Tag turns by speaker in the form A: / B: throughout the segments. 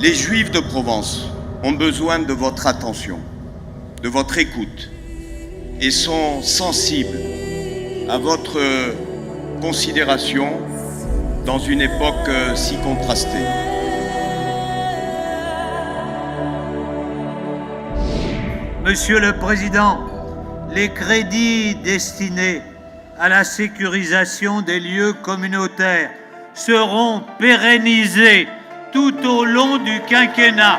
A: Les Juifs de Provence ont besoin de votre attention, de votre écoute, et sont sensibles à votre considération dans une époque si contrastée.
B: Monsieur le Président, les crédits destinés à la sécurisation des lieux communautaires seront pérennisés tout au long du quinquennat.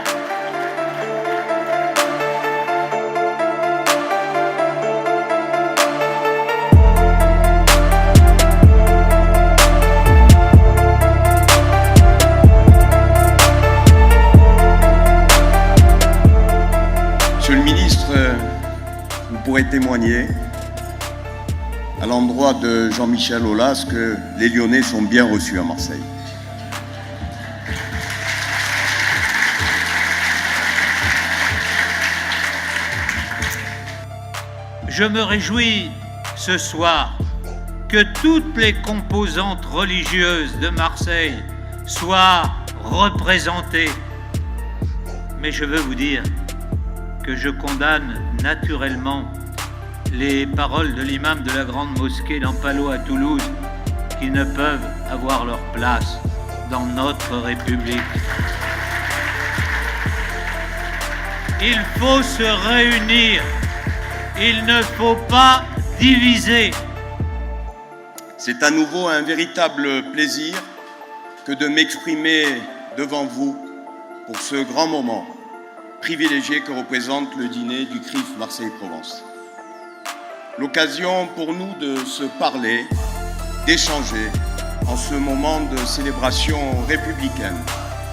A: Monsieur le ministre, vous pourrez témoigner à l'endroit de Jean-Michel Aulas que les Lyonnais sont bien reçus à Marseille.
B: Je me réjouis ce soir que toutes les composantes religieuses de Marseille soient représentées. Mais je veux vous dire que je condamne naturellement les paroles de l'imam de la grande mosquée d'Ampalo à Toulouse qui ne peuvent avoir leur place dans notre République. Il faut se réunir. Il ne faut pas diviser.
A: C'est à nouveau un véritable plaisir que de m'exprimer devant vous pour ce grand moment privilégié que représente le dîner du CRIF Marseille-Provence. L'occasion pour nous de se parler, d'échanger en ce moment de célébration républicaine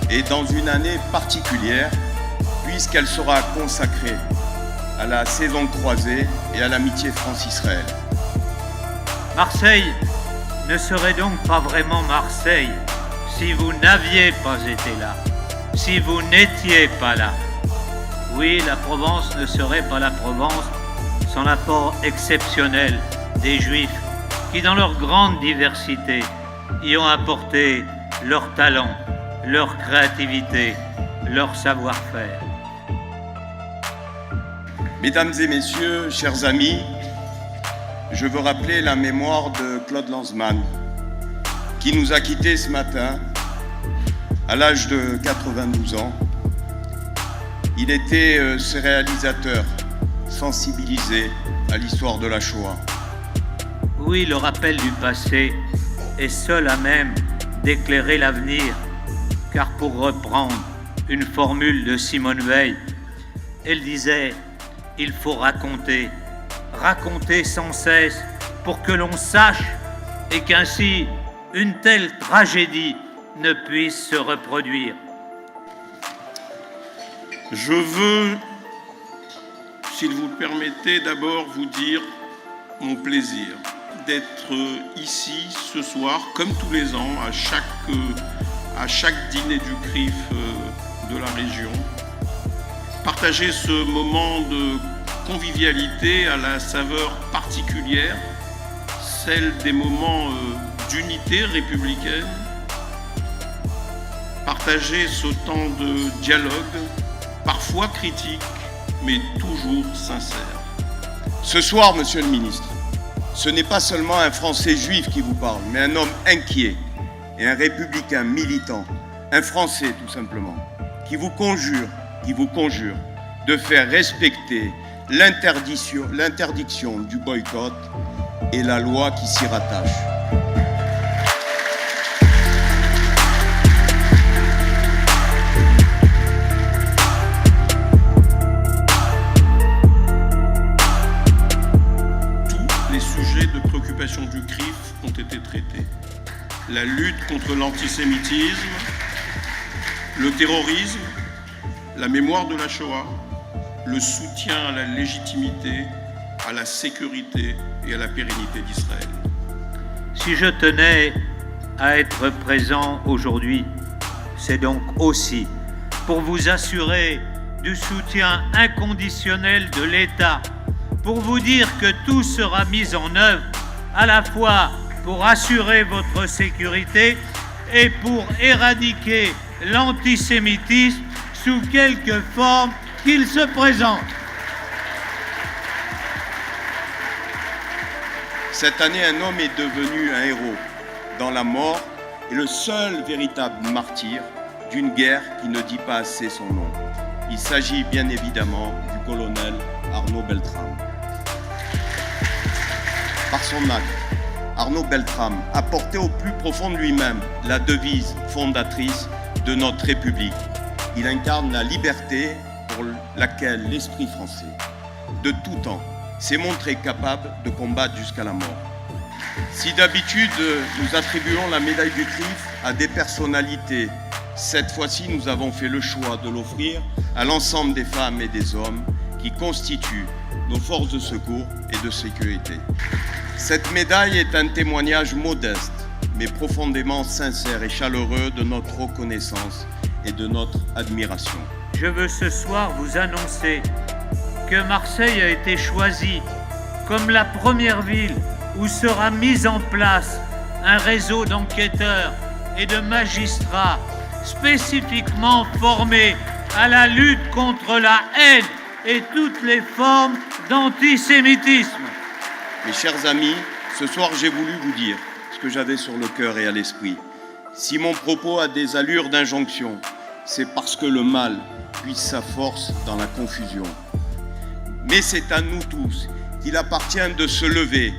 A: et dans une année particulière puisqu'elle sera consacrée à la saison croisée et à l'amitié France-Israël.
B: Marseille ne serait donc pas vraiment Marseille si vous n'aviez pas été là, si vous n'étiez pas là. Oui, la Provence ne serait pas la Provence sans l'apport exceptionnel des Juifs qui, dans leur grande diversité, y ont apporté leur talent, leur créativité, leur savoir-faire.
A: Mesdames et messieurs, chers amis, je veux rappeler la mémoire de Claude Lanzmann, qui nous a quittés ce matin à l'âge de 92 ans. Il était ce réalisateur sensibilisé à l'histoire de la Shoah.
B: Oui, le rappel du passé est seul à même d'éclairer l'avenir, car pour reprendre une formule de Simone Veil, elle disait « Il faut raconter, raconter sans cesse pour que l'on sache et qu'ainsi une telle tragédie ne puisse se reproduire. »
C: Je veux, s'il vous le permettez, d'abord vous dire mon plaisir d'être ici ce soir, comme tous les ans, à chaque dîner du CRIF de la région. Partager ce moment de convivialité à la saveur particulière, celle des moments d'unité républicaine. Partager ce temps de dialogue, parfois critique, mais toujours sincère.
A: Ce soir, monsieur le ministre, ce n'est pas seulement un Français juif qui vous parle, mais un homme inquiet et un républicain militant, un Français tout simplement, qui vous conjure de faire respecter l'interdiction du boycott et la loi qui s'y rattache.
C: Tous les sujets de préoccupation du CRIF ont été traités. La lutte contre l'antisémitisme, le terrorisme, la mémoire de la Shoah, le soutien à la légitimité, à la sécurité et à la pérennité d'Israël.
B: Si je tenais à être présent aujourd'hui, c'est donc aussi pour vous assurer du soutien inconditionnel de l'État, pour vous dire que tout sera mis en œuvre à la fois pour assurer votre sécurité et pour éradiquer l'antisémitisme sous quelque forme qu'il se présente.
A: Cette année, un homme est devenu un héros dans la mort et le seul véritable martyr d'une guerre qui ne dit pas assez son nom. Il s'agit bien évidemment du colonel Arnaud Beltrame. Par son acte, Arnaud Beltrame a porté au plus profond de lui-même la devise fondatrice de notre République. Il incarne la liberté pour laquelle l'esprit français, de tout temps, s'est montré capable de combattre jusqu'à la mort. Si d'habitude nous attribuons la médaille du Triomphe à des personnalités, cette fois-ci nous avons fait le choix de l'offrir à l'ensemble des femmes et des hommes qui constituent nos forces de secours et de sécurité. Cette médaille est un témoignage modeste, mais profondément sincère et chaleureux de notre reconnaissance et de notre admiration.
B: Je veux ce soir vous annoncer que Marseille a été choisie comme la première ville où sera mis en place un réseau d'enquêteurs et de magistrats spécifiquement formés à la lutte contre la haine et toutes les formes d'antisémitisme.
A: Mes chers amis, ce soir j'ai voulu vous dire ce que j'avais sur le cœur et à l'esprit. Si mon propos a des allures d'injonction, c'est parce que le mal puise sa force dans la confusion. Mais c'est à nous tous qu'il appartient de se lever,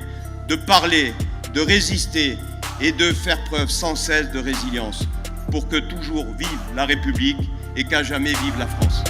A: de parler, de résister et de faire preuve sans cesse de résilience pour que toujours vive la République et qu'à jamais vive la France.